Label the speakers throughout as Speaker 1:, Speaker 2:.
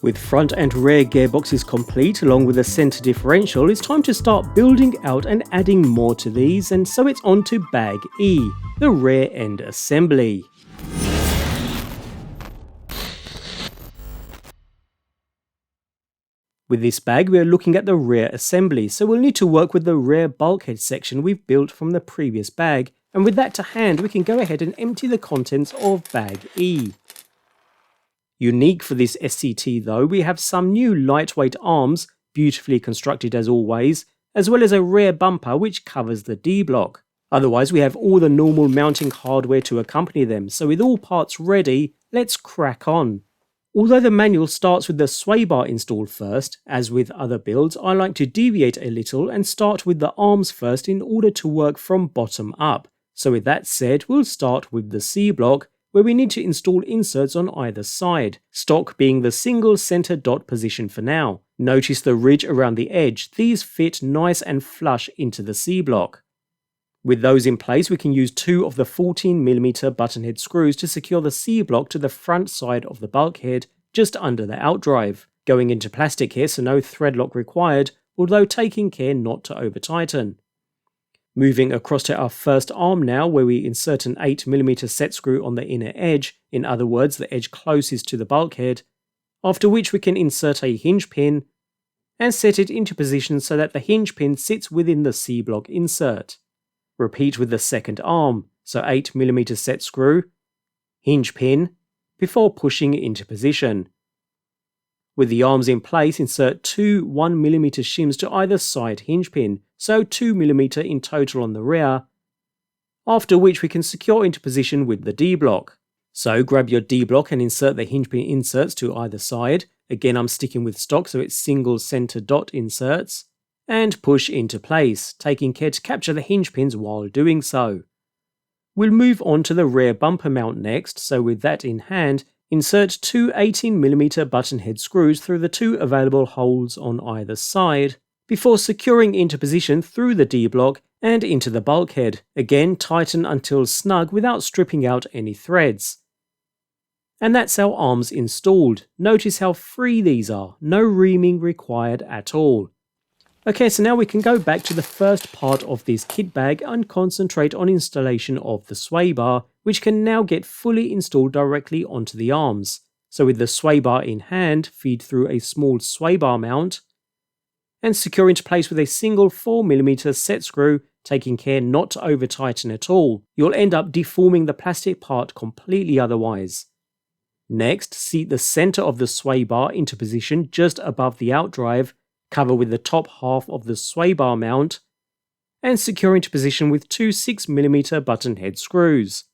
Speaker 1: With front and rear gearboxes complete along with a centre differential, it's time to start building out and adding more to these, and so it's on to Bag E, the rear end assembly. With this bag we are looking at the rear assembly, so we'll need to work with the rear bulkhead section we've built from the previous bag, and with that to hand we can go ahead and empty the contents of Bag E. Unique for this SCT though, we have some new lightweight arms, beautifully constructed as always, as well as a rear bumper which covers the D-block. Otherwise we have all the normal mounting hardware to accompany them, so with all parts ready, let's crack on. Although the manual starts with the sway bar installed first, as with other builds, I like to deviate a little and start with the arms first in order to work from bottom up. So with that said, we'll start with the C-block, where we need to install inserts on either side, stock being the single center dot position for now. Notice the ridge around the edge, these fit nice and flush into the C-block. With those in place we can use 2 of the 14mm button head screws to secure the C-block to the front side of the bulkhead, just under the outdrive. Going into plastic here so no thread lock required, although taking care not to over tighten. Moving across to our first arm now, where we insert an 8mm set screw on the inner edge, in other words the edge closest to the bulkhead, after which we can insert a hinge pin and set it into position so that the hinge pin sits within the C-block insert. Repeat with the second arm, so 8mm set screw, hinge pin, before pushing into position. With the arms in place, insert 2 1mm shims to either side hinge pin, so 2mm in total on the rear, after which we can secure into position with the D-block. So grab your D-block and insert the hinge pin inserts to either side, again I'm sticking with stock so it's single center dot inserts, and push into place, taking care to capture the hinge pins while doing so. We'll move on to the rear bumper mount next, so with that in hand, insert 2 18mm button head screws through the 2 available holes on either side, before securing into position through the D-block and into the bulkhead. Again, tighten until snug without stripping out any threads. And that's our arms installed. Notice how free these are, no reaming required at all. Okay, so now we can go back to the first part of this kit bag and concentrate on installation of the sway bar, which can now get fully installed directly onto the arms. So with the sway bar in hand, feed through a small sway bar mount, and secure into place with a single 4mm set screw, taking care not to over tighten at all. You'll end up deforming the plastic part completely otherwise. Next, seat the center of the sway bar into position just above the outdrive, cover with the top half of the sway bar mount, and secure into position with 2 6mm button head screws.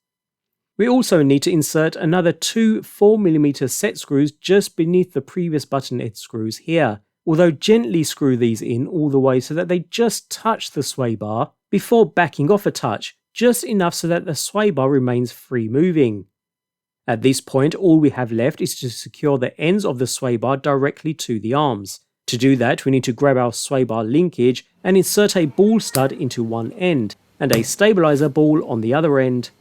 Speaker 1: We also need to insert another 2 4mm set screws just beneath the previous button head screws here, although gently screw these in all the way so that they just touch the sway bar before backing off a touch, just enough so that the sway bar remains free moving. At this point all we have left is to secure the ends of the sway bar directly to the arms. To do that, we need to grab our sway bar linkage and insert a ball stud into one end, and a stabilizer ball on the other end.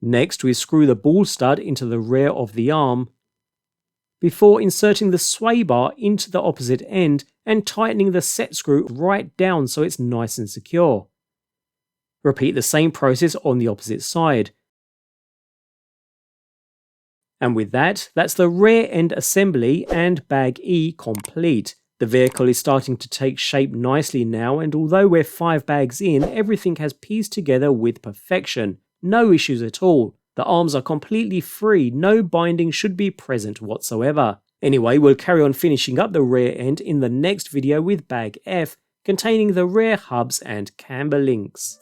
Speaker 1: Next, we screw the ball stud into the rear of the arm, before inserting the sway bar into the opposite end and tightening the set screw right down so it's nice and secure. Repeat the same process on the opposite side. And with that, that's the rear end assembly and Bag E complete. The vehicle is starting to take shape nicely now, and although we're 5 bags in, everything has pieced together with perfection. No issues at all. The arms are completely free, no binding should be present whatsoever. Anyway, we'll carry on finishing up the rear end in the next video with Bag F, containing the rear hubs and camber links.